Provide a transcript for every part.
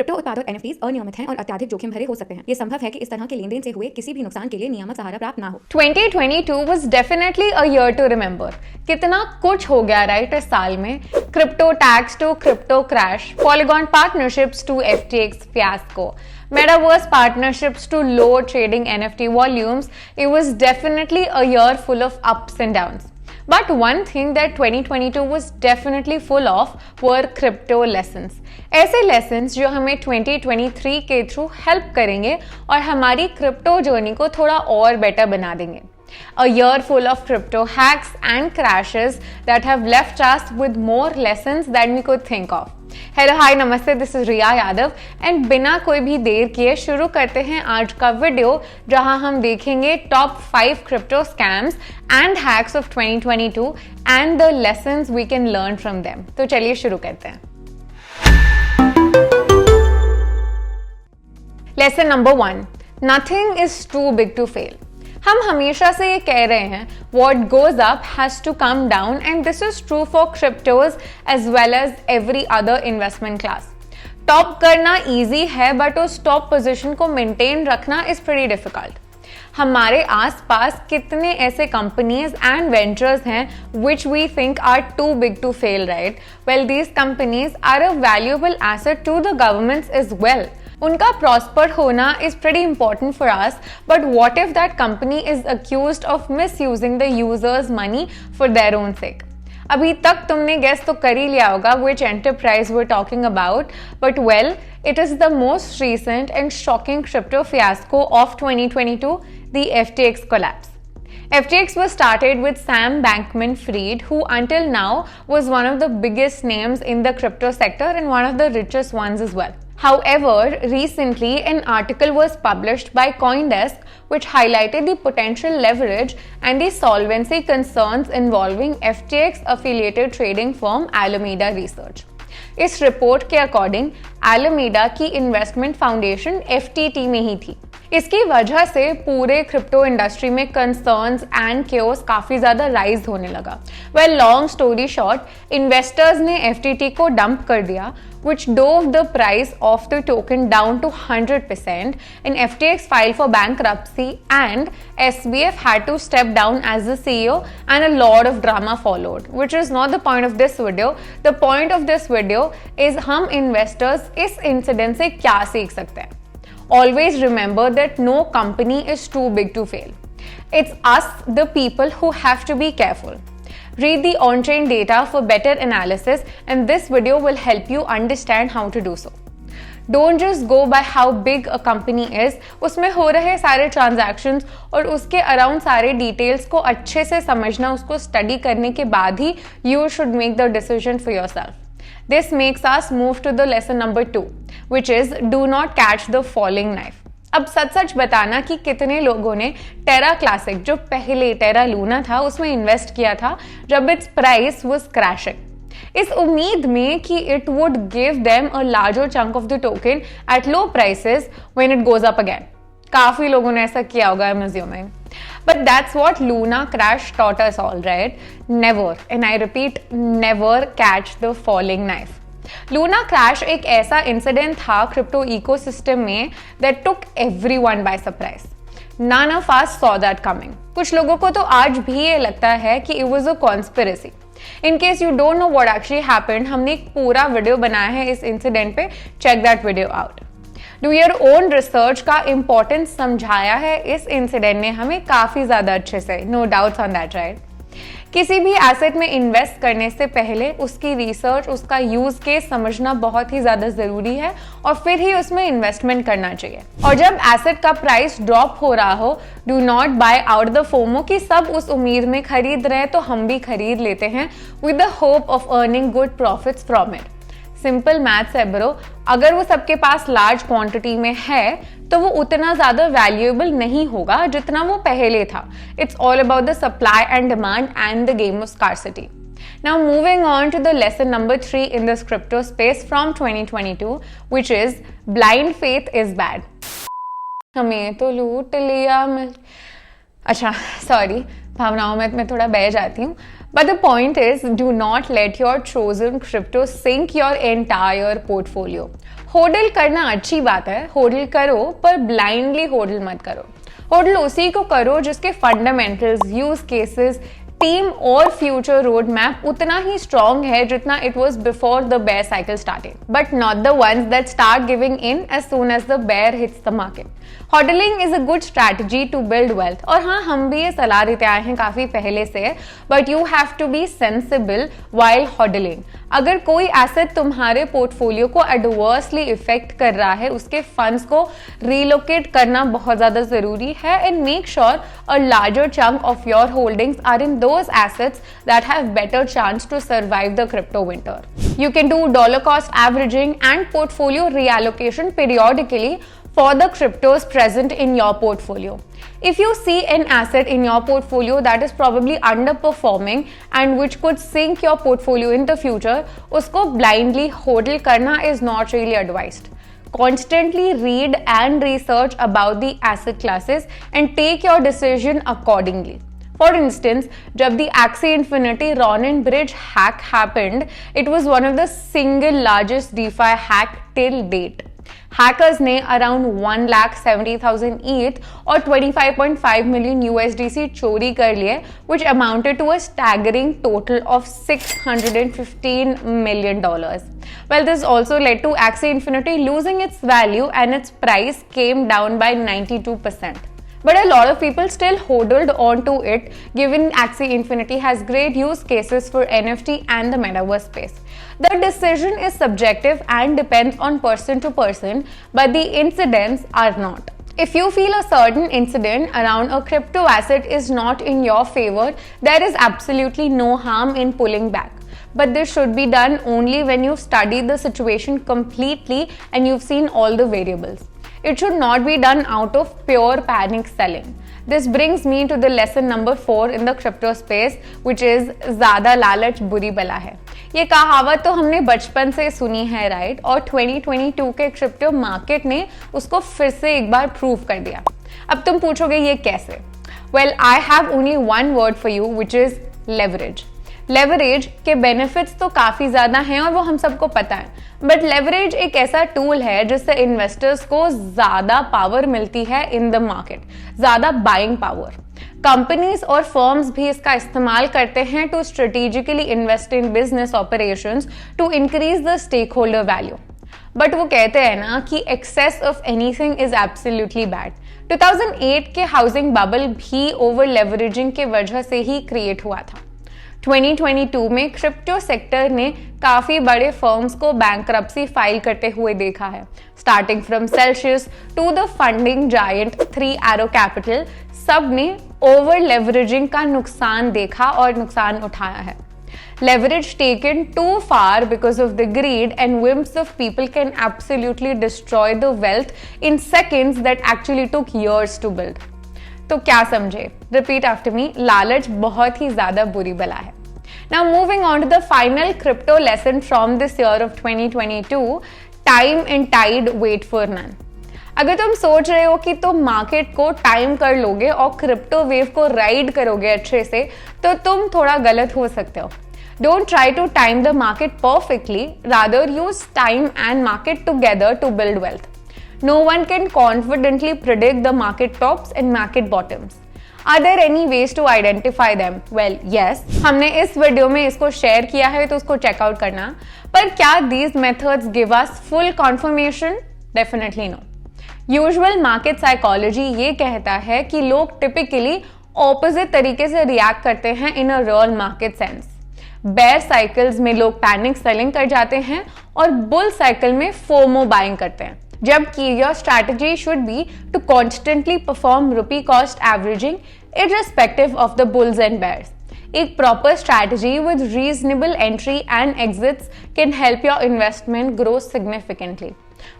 Crypto उत्पादक NFTs अनियमित हैं और अत्यधिक जोखिम भरे हो सकते हैं। ये संभव है कि इस तरह के लेनदेन से हुए किसी भी नुकसान के लिए नियामक सहारा प्राप्त ना हो। 2022 was definitely a year to remember. कितना कुछ हो गया राइट इस साल में। Crypto tax to crypto crash, Polygon partnerships to FTX fiasco, Metaverse partnerships to low trading NFT volumes. It was definitely a year full of ups and downs. But one thing that 2022 was definitely full of were crypto lessons. ऐसे lessons जो हमें 2023 के through help करेंगे और हमारी crypto journey को थोड़ा और बेटर बना देंगे. A year full of crypto hacks and crashes that have left us with more lessons than we could think of. Hello, hi, namaste, this is Riya Yadav and बिना कोई भी देर किए शुरू करते हैं आज का वीडियो जहां हम देखेंगे top 5 crypto scams and hacks of 2022 and the lessons we can learn from them. तो चलिए शुरू करते हैं. Lesson number 1. Nothing is too big to fail. हम हमेशा से ये कह रहे हैं what goes up has to come down and this is true for cryptos as well as every other investment class. Top करना easy है but उस टॉप पोजीशन को मेंटेन रखना is pretty difficult. हमारे आसपास कितने ऐसे कंपनीज एंड वेंचर्स हैं which we think are too big to fail, right? Well, these companies are a valuable asset to the governments as well. उनका prosper होना is pretty important for us, but what if that company is accused of misusing the users' money for their own sake? अभी तक तुमने guess तो कर ही लिया होगा which enterprise we're talking about, but well, it is the most recent and shocking crypto fiasco of 2022, the FTX collapse. FTX was started with Sam Bankman-Fried, who until now was one of the biggest names in the crypto sector and one of the richest ones as well. However, recently an article was published by CoinDesk which highlighted the potential leverage and the solvency concerns involving FTX affiliated trading firm Alameda Research. इस report के according Alameda की investment foundation FTT में ही थी. इसकी वजह से पूरे crypto industry में कंसर्न्स एंड केओस काफी ज्यादा राइज होने लगा. Well, long story short, investors ने FTT को डंप कर दिया which drove the price of the token down to 100% and FTX filed for bankruptcy and SBF had to step down as the CEO and a lot of drama followed, which is not the point of this video. The point of this video is हम investors इस incident से क्या सीख सकते हैं. Always remember that no company is too big to fail. It's us, the people, who have to be careful. Read the on-chain data for better analysis and this video will help you understand how to do so. Don't just go by how big a company is, उसमें हो रहे सारे transactions और उसके around सारे details को अच्छे से समझना, उसको study करने के बाद ही you should make the decision for yourself. This makes us move to the lesson number 2, which is do not catch the falling knife. अब सच बताना कि कितने लोगों ने टेरा क्लासिक, जो पहले टेरा लूना था, उसमें इन्वेस्ट किया था जब इट्स प्राइस वाज क्रैशिंग, इस उम्मीद में कि it would give them a larger chunk of the token at low prices when it goes up again. काफी लोगों ने ऐसा किया होगा, I am assuming. But that's what Luna crash taught us all, right? Never, and I repeat, never catch the falling knife. Luna crash एक ऐसा incident था crypto ecosystem में that took everyone by surprise. None of us saw that coming. कुछ लोगों को तो आज भी ये लगता है कि it was a conspiracy. In case you don't know what actually happened, हमने एक पूरा वीडियो बनाया है इस इंसिडेंट पे. Check that video out. Do your own research का इम्पोर्टेंस समझाया है इस इंसिडेंट ने हमें काफी ज्यादा अच्छे से. No doubts on that, right? किसी भी एसेट में इन्वेस्ट करने से पहले उसकी रिसर्च, उसका यूज केस समझना बहुत ही ज्यादा जरूरी है और फिर ही उसमें इन्वेस्टमेंट करना चाहिए. और जब एसेट का प्राइस ड्रॉप हो रहा हो, do not bye out the FOMO कि सब उस उम्मीद में खरीद रहे हैं तो हम भी खरीद लेते हैं with the hope of earning good profits from it. Simple maths है ब्रो. अगर वो सबके पास लार्ज क्वांटिटी में है तो वो उतना ज्यादा वैल्यूएबल नहीं होगा जितना वो पहले था. It's all about the supply and demand and the game of scarcity. Now moving on to the lesson number 3 in this crypto space from 2022, which is blind faith is bad. हमें तो लूट लिया. अच्छा, सॉरी, भावनाओं में मैं थोड़ा बह जाती हूँ. But the point is, do not let your chosen crypto sink your entire portfolio. Hodal करना अच्छी बात है, होडल करो पर ब्लाइंडली होडल मत करो। होडल उसी को करो जिसके फंडामेंटल्स, यूज केसेस, टीम और फ्यूचर रोड मैप उतना ही स्ट्रॉन्ग है जितना it was before the bear cycle started, but not the ones that start giving in as soon as the bear hits the market. Hodling is a good strategy to build wealth, और हाँ, हम भी ये सलाह देते आए हैं काफी पहले से, but you have to be sensible while hodling. अगर कोई एसेट तुम्हारे पोर्टफोलियो को एडवर्सली इफेक्ट कर रहा है, उसके फंड्स को रीलोकेट करना बहुत ज्यादा जरूरी है, and make sure a larger chunk of your holdings are in those assets that have better chance to survive the crypto winter. You can do dollar cost averaging and portfolio reallocation periodically for the cryptos present in your portfolio. If you see an asset in your portfolio that is probably underperforming and which could sink your portfolio in the future, usko blindly hodl karna is not really advised. Constantly read and research about the asset classes and take your decision accordingly. For instance, जब the Axie Infinity Ronin Bridge hack happened, it was one of the single largest DeFi hack till date. Hackers ने around 1,70,000 ETH और 25.5 million USDC चोरी कर लिए, which amounted to a staggering total of $615 million. Well, this also led to Axie Infinity losing its value and its price came down by 92%. But a lot of people still hodled onto it, given Axie Infinity has great use cases for NFT and the metaverse space. The decision is subjective and depends on person to person, but the incidents are not. If you feel a certain incident around a crypto asset is not in your favor, there is absolutely no harm in pulling back. But this should be done only when you've studied the situation completely and you've seen all the variables. It should not be done out of pure panic selling. This brings me to the lesson number 4 in the crypto space, which is ज़्यादा लालच बुरी बला है। ये कहावत तो हमने बचपन से सुनी है, राइट? और 2022 के क्रिप्टो मार्केट ने उसको फिर से एक बार प्रूव कर दिया। अब तुम पूछोगे ये कैसे? Well, I have only one word for you, which is leverage. Leverage के बेनिफिट्स तो काफी ज्यादा हैं और वो हम सबको पता है, बट लेवरेज एक ऐसा टूल है जिससे इन्वेस्टर्स को ज्यादा पावर मिलती है इन द मार्केट, ज्यादा बाइंग पावर। कंपनीज और फर्म्स भी इसका इस्तेमाल करते हैं to strategically invest in business operations to increase the stakeholder value. But वो कहते हैं ना कि excess of anything is absolutely bad. 2008 के हाउसिंग बबल भी ओवर लेवरेजिंग के वजह से ही क्रिएट हुआ था। 2022 में क्रिप्टो सेक्टर ने काफी बड़े फर्म्स को बैंकरप्सी फाइल करते हुए देखा है, starting from Celsius to the funding giant 3 Arrow capital. सब ने ओवर लेवरेजिंग का नुकसान देखा और नुकसान उठाया है। Leverage taken too far because of the greed and whims of people can absolutely destroy the wealth in seconds that actually took years to build. तो क्या समझे? Repeat after me. लालच बहुत ही ज्यादा बुरी बला है। Now moving on to the final crypto lesson from this year of 2022, time and tide wait for none. अगर तुम सोच रहे हो कि तुम मार्केट को टाइम कर लोगे और क्रिप्टो वेव को राइड करोगे अच्छे से, तो तुम थोड़ा गलत हो सकते हो। Don't try to time the market perfectly, rather use time and market together to build wealth. No one can confidently predict the market tops and market bottoms. Are there any ways to identify them? Well, yes. हमने इस video में इसको share किया है तो उसको checkout करना। पर क्या these methods give us full confirmation? Definitely no. Usual market psychology ये कहता है कि लोग typically opposite तरीके से react करते हैं in a real market sense. Bear cycles में लोग पैनिक सेलिंग कर जाते हैं और बुल साइकिल में फोमो बाइंग करते हैं, जबकि your strategy should be to constantly perform rupee cost averaging irrespective of the bulls and bears. एक proper strategy with reasonable entry and exits can help your investment grow significantly.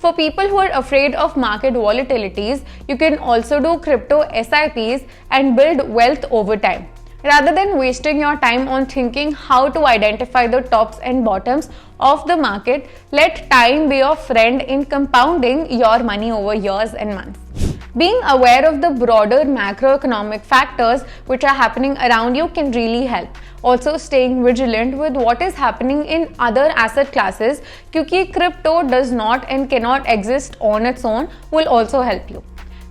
For people who are afraid of market volatilities, you can also do crypto SIPs and build wealth over time. Rather than wasting your time on thinking how to identify the tops and bottoms of the market, let time be your friend in compounding your money over years and months. Being aware of the broader macroeconomic factors which are happening around you can really help. Also, staying vigilant with what is happening in other asset classes, क्योंकि crypto does not and cannot exist on its own, will also help you.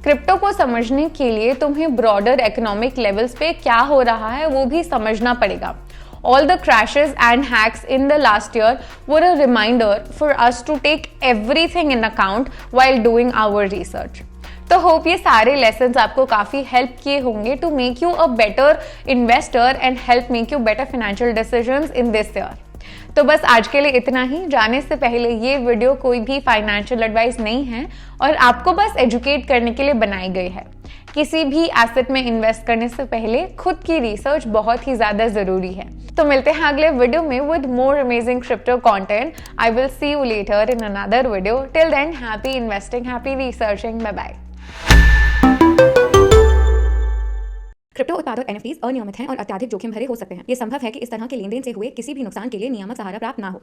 Crypto को समझने के लिए तुम्हें broader economic levels पे क्या हो रहा है वो भी समझना पड़ेगा. All the crashes and hacks in the last year were a reminder for us to take everything in account while doing our research. तो होप ये सारे लेसन्स आपको काफ़ी हेल्प किए होंगे to make you a better investor and help make you better financial decisions in this year. तो बस आज के लिए इतना ही. जाने से पहले ये वीडियो कोई भी फाइनेंशियल एडवाइस नहीं है और आपको बस एजुकेट करने के लिए बनाई गई है. किसी भी एसेट में इन्वेस्ट करने से पहले खुद की रिसर्च बहुत ही ज़्यादा ज़रूरी है. तो मिलते हैं अगले वीडियो में with more amazing crypto content. I will see you later in another video. Till then, happy investing, happy researching. Bye bye. Crypto उत्पाद और NFTs अनियमित हैं और अत्यधिक जोखिम भरे हो सकते हैं. ये संभव है कि इस तरह के लेनदेन से हुए किसी भी नुकसान के लिए नियामक सहारा प्राप्त ना हो.